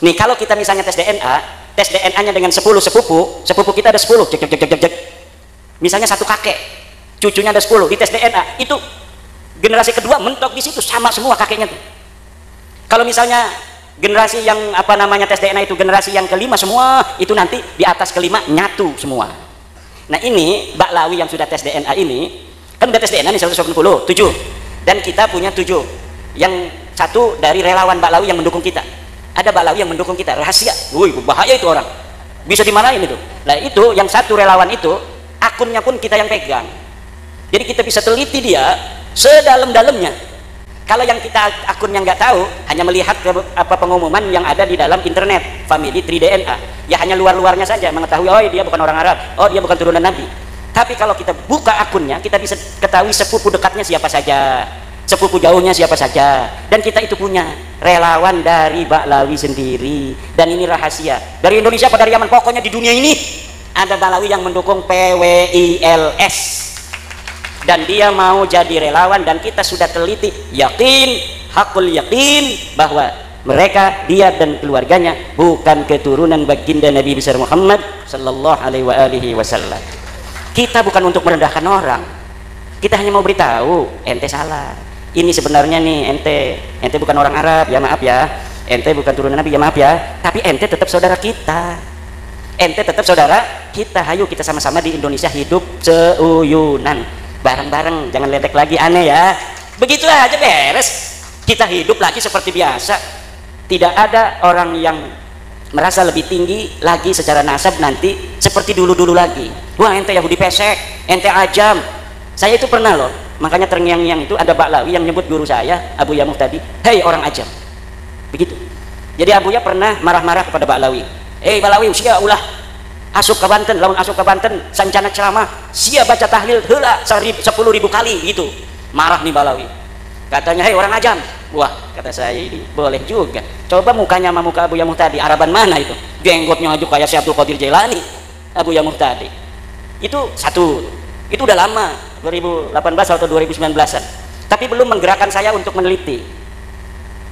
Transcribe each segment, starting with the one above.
Nih kalau kita misalnya tes DNA-nya dengan 10 sepupu kita ada 10, jek, jek, jek, jek, jek. Misalnya satu kakek, cucunya ada 10, di tes DNA itu generasi kedua mentok di situ sama semua kakeknya tuh. Kalau misalnya generasi yang tes DNA itu generasi yang kelima semua, itu nanti di atas kelima nyatu semua. Nah ini Baklawi yang sudah tes DNA ini kan udah tes DNA nih 180, 7, dan kita punya 7, yang satu dari relawan Baklawi yang mendukung kita. Ada Baklawi yang mendukung kita, rahasia. Wih, bahaya itu orang, bisa dimarahin itu. Nah itu yang satu relawan itu akunnya pun kita yang pegang, jadi kita bisa teliti dia sedalam-dalamnya. Kalau yang kita akunnya nggak tahu, hanya melihat pengumuman yang ada di dalam internet Family Tree DNA, ya hanya luar-luarnya saja mengetahui, oh dia bukan orang Arab, oh dia bukan turunan Nabi. Tapi kalau kita buka akunnya, kita bisa ketahui sepupu dekatnya siapa saja, sepupu jauhnya siapa saja, dan kita itu punya relawan dari Baklawi sendiri. Dan ini rahasia dari Indonesia pada Yaman, pokoknya di dunia ini ada Baklawi yang mendukung PWILS, dan dia mau jadi relawan, dan kita sudah teliti, yakin, hakul yakin bahwa mereka, dia dan keluarganya bukan keturunan baginda Nabi besar Muhammad sallallahu alaihi wasallam. Kita bukan untuk merendahkan orang, kita hanya mau beritahu ente salah. Ini sebenarnya nih ente bukan orang Arab, ya maaf ya, ente bukan turunan Nabi, ya maaf ya, tapi ente tetap saudara kita, ente tetap saudara kita. Hayu kita sama-sama di Indonesia hidup seuyunan bareng-bareng, jangan ledek lagi aneh ya, begitu aja beres, kita hidup lagi seperti biasa. Tidak ada orang yang merasa lebih tinggi lagi secara nasab nanti seperti dulu-dulu lagi. Wah ente Yahudi pesek, ente ajam. Saya itu pernah loh, makanya terngiang-ngiang itu ada Baklawi yang nyebut guru saya Abu Yamuh tadi, hei orang ajam, begitu. Jadi Abuya pernah marah-marah kepada Baklawi, hei Baklawi usia ulah asup ke Banten, lawan asup ke Banten sancana ceramah sia baca tahlil heula 10.000 kali gitu. Marah nih Baklawi, katanya hei orang ajam. Wah kata saya, ini boleh juga, coba mukanya sama muka Abu Yamuh tadi, Araban mana itu, jenggotnya aja kayak Syekh Abdul Qadir Jailani Abu Yamuh tadi. Itu satu, itu udah lama, 2018 atau 2019an, tapi belum menggerakkan saya untuk meneliti.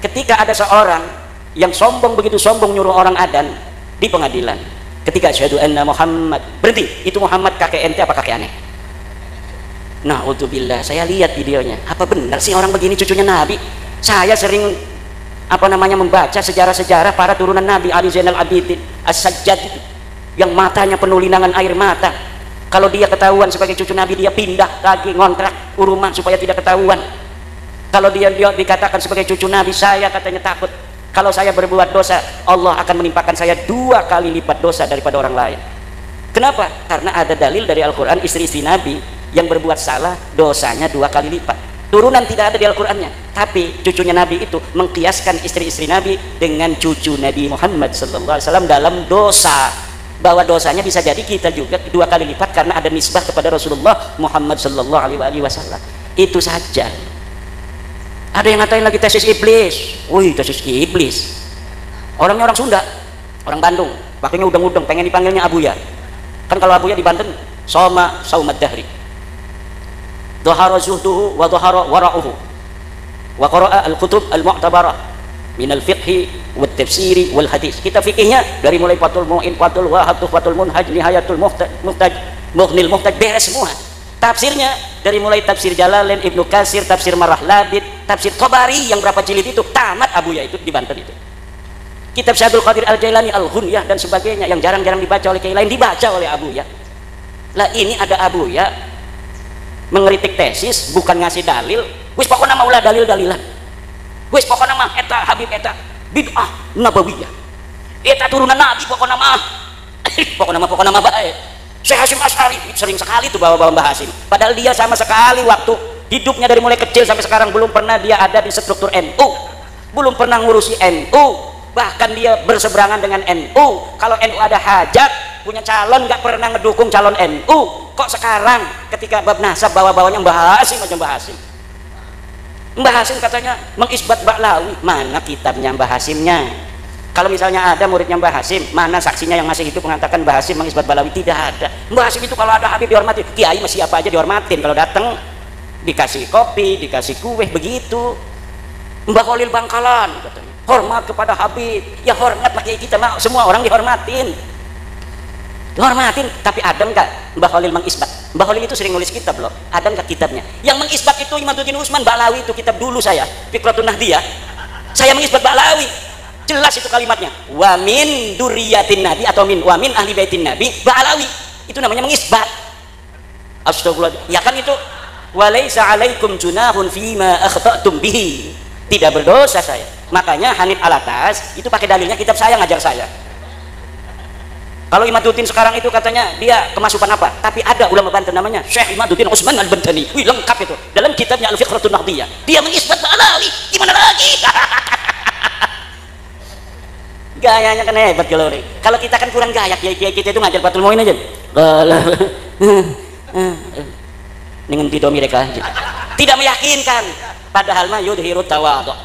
Ketika ada seorang yang sombong, begitu sombong nyuruh orang adan di pengadilan, ketika asyhadu anna Muhammad, berhenti, itu Muhammad kakek ente apa kakek aneh? Na'udzubillah, saya lihat videonya, apa benar sih orang begini cucunya Nabi? Saya sering membaca sejarah-sejarah para turunan Nabi, Ali Zainal Abidin As-Sajjad itu, yang matanya penuh linangan air mata. Kalau dia ketahuan sebagai cucu Nabi, dia pindah lagi ngontrak rumah supaya tidak ketahuan. Kalau dia dikatakan sebagai cucu Nabi, saya katanya takut kalau saya berbuat dosa, Allah akan menimpakan saya 2 kali lipat dosa daripada orang lain. Kenapa? Karena ada dalil dari Al-Quran, istri-istri Nabi yang berbuat salah dosanya 2 kali lipat. Turunan tidak ada di Al-Qurannya, tapi cucunya Nabi itu mengkiaskan istri-istri Nabi dengan cucu Nabi Muhammad SAW dalam dosa, bahwa dosanya bisa jadi kita juga 2 kali lipat karena ada nisbah kepada Rasulullah Muhammad SAW. Itu saja. Ada yang ngatain lagi tesis iblis. Wih, tesis iblis, orangnya orang Sunda, orang Bandung, pakainya udang-udang, pengen dipanggilnya Abuya. Kan kalau Abuya di Banten soma saumad dahri, dhahara zuhduhu wa dhahara wara'uhu wa qara'a al-kutub al-mu'tabarah min al-fiqhi wa tafsiri wal hadis. Kita fikihnya dari mulai Fathul Mu'in, Fathul Wahab, Fathul Munhaj, Nihayatul Muhtaj, Mughnil Muhtaj, beres semua. Tafsirnya dari mulai tafsir Jalalain, Ibnu Katsir, tafsir Marah Labid, tafsir Tabari yang berapa jilid itu tamat Abuya itu di Banten itu. Kitab Syekh Abdul Qadir Al-Jailani, Al-Ghunyah dan sebagainya yang jarang-jarang dibaca oleh kiai lain dibaca oleh Abuya. Lah ini ada Abuya mengeritik tesis, bukan ngasih dalil. Wis pokoknya maulah dalil-dalilan. Wis pokoknya mah eta Habib eta bid'ah nabawiyah, eta turunan Nabi pokoknya mah pokoknya mah baik. Syekh Hasyim Asy'ari sering sekali tuh bawa-bawa Mbah Hasyim, padahal dia sama sekali waktu hidupnya dari mulai kecil sampai sekarang belum pernah dia ada di struktur NU, belum pernah ngurusi NU, bahkan dia berseberangan dengan NU. Kalau NU ada hajat punya calon nggak pernah ngedukung calon NU. Kok sekarang ketika bab nasab bawa-bawanya Mbah Hasyim aja Mbah Hasyim. Mbah Hasyim katanya mengisbat Baklawi, mana kitabnya Mbah Hasyimnya? Kalau misalnya ada muridnya Mbah Hasyim, mana saksinya yang masih hidup mengatakan Mbah Hasyim mengisbat Baklawi? Tidak ada. Mbah Hasyim itu kalau ada Habib dihormati, kiai masih apa aja dihormatin, kalau datang dikasih kopi, dikasih kue, begitu. Mbah Khalil Bangkalan katanya hormat kepada Habib, ya hormatlah kiai kita, semua orang dihormatin, tapi ada nggak Mbah Khalil mengisbat? Mbah Khalil itu sering nulis kitab loh, ada nggak kitabnya? Yang mengisbat itu Imaduddin Usman Ba'lawi, itu kitab dulu saya, Fikratun Nahdiyah, saya mengisbat Ba'lawi, jelas itu kalimatnya, wa min duriyatin nabi atau wa min ahli baitin nabi Ba'lawi, itu namanya mengisbat. Astagfirullah, ya kan itu walaysa alaikum junahun fima akhta'tum bihi, tidak berdosa saya. Makanya Hanif Alatas itu pakai dalilnya kitab saya, ngajar saya. Kalau Imaduddin sekarang itu katanya dia kemasukan apa, tapi ada ulama Banten namanya Syekh Imaduddin Usman Al-Bantani, wih lengkap itu dalam kitabnya Al-Fiqratun Nahdiyah, dia mengisbat Ba'lawi, gimana lagi? Gayanya kan hebat kalau kita kan kurang gaya, kiai kita itu ngajar Fathul Muin aja dengan video mereka tidak meyakinkan, padahal mah yudhiru tawadhu,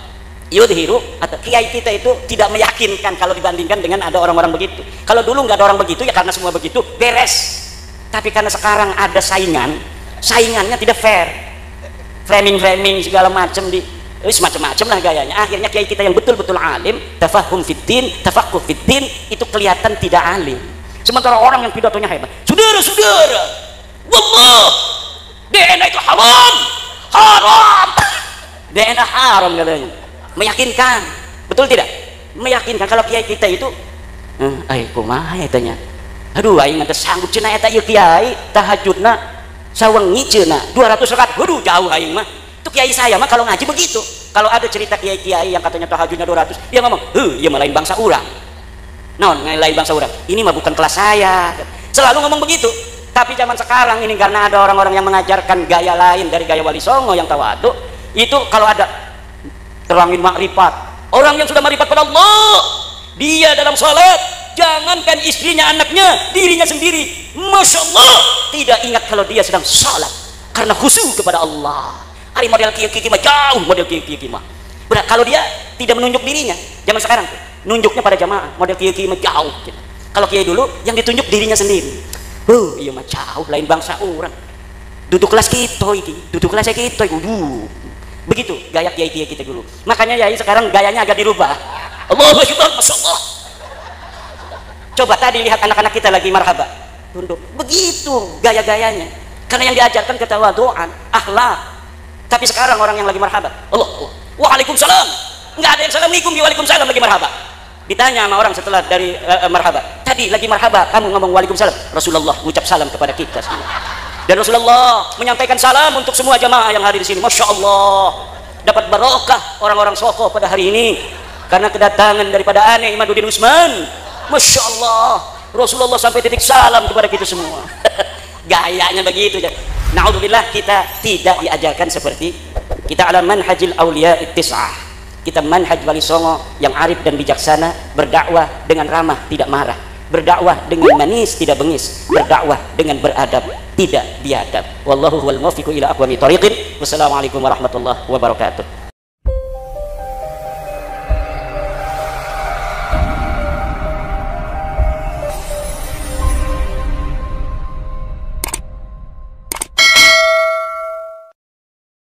yudhiru atau kiai kita itu tidak meyakinkan kalau dibandingkan dengan ada orang-orang begitu. Kalau dulu nggak ada orang begitu ya karena semua begitu beres, tapi karena sekarang ada saingannya tidak fair, framing segala macam macam-macam lah gayanya, akhirnya kiai kita yang betul-betul alim, tafahum fiddin, tafaqquh fiddin, itu kelihatan tidak alim. Sementara orang yang pidatonya hebat, saudara-saudara, wallah DNA itu haram DNA haram katanya, meyakinkan, betul tidak? Meyakinkan. Kalau kiai kita itu kumaha etanya, aduh aing teh sanggup cenah eta ieu kiai tahajudna sawengi cenah 200 rakaat, waduh jauh aing mah. Itu kiai saya mah kalau ngaji begitu. Kalau ada cerita kiai-kiai yang katanya tahajudnya 200, dia ngomong, iya mah lain bangsa urang. Naon lain bangsa urang, ini mah bukan kelas saya. Selalu ngomong begitu. Tapi zaman sekarang ini karena ada orang-orang yang mengajarkan gaya lain dari gaya Wali Songo yang tawadhu, itu kalau ada terangin makrifat, orang yang sudah makrifat pada Allah, dia dalam sholat, jangankan istrinya, anaknya, dirinya sendiri, Masya Allah, tidak ingat kalau dia sedang sholat karena khusyuk kepada Allah. Hari model kiai mah jauh, model kiai mah. Benar, kalau dia tidak menunjuk dirinya, zaman sekarang nunjuknya pada jamaah, model kiai mah jauh. Kalau kiai dulu yang ditunjuk dirinya sendiri. Iya mah jauh, lain bangsa orang. Duduk kelas kita ini, duduk kelas kita itu. Begitu gaya kiai kita dulu. Makanya yai sekarang gayanya agak dirubah. Allahu Akbar, Masya Allah. Coba tadi lihat anak-anak kita lagi marhaba, tunduk. Begitu gaya-gayanya. Karena yang diajarkan ketawaduan, akhlak. Tapi sekarang orang yang lagi marhaba, Allah, waalaikumsalam. Enggak ada yang assalamualaikum, waalaikumsalam lagi marhaba. Ditanya sama orang setelah dari marhaba, tadi lagi marhaba, kamu ngomong waalaikumsalam. Rasulullah mengucap salam kepada kita semua. Dan Rasulullah menyampaikan salam untuk semua jamaah yang hadir di sini. Masya Allah, dapat barokah orang-orang Soko pada hari ini karena kedatangan daripada aneh Imaduddin Usman. Masya Allah, Rasulullah sampai titik salam kepada kita semua. Gayanya begitu. Na'udzubillah, kita tidak diajarkan seperti kita ala manhajil awliya ittis'ah. Kita manhaj Wali Songo yang arif dan bijaksana, berdakwah dengan ramah tidak marah, berdakwah dengan manis tidak bengis, berdakwah dengan beradab tidak biadab. Wallahu huwal muwaffiqu ila aqwamit thoriqin. Wassalamualaikum warahmatullahi wabarakatuh.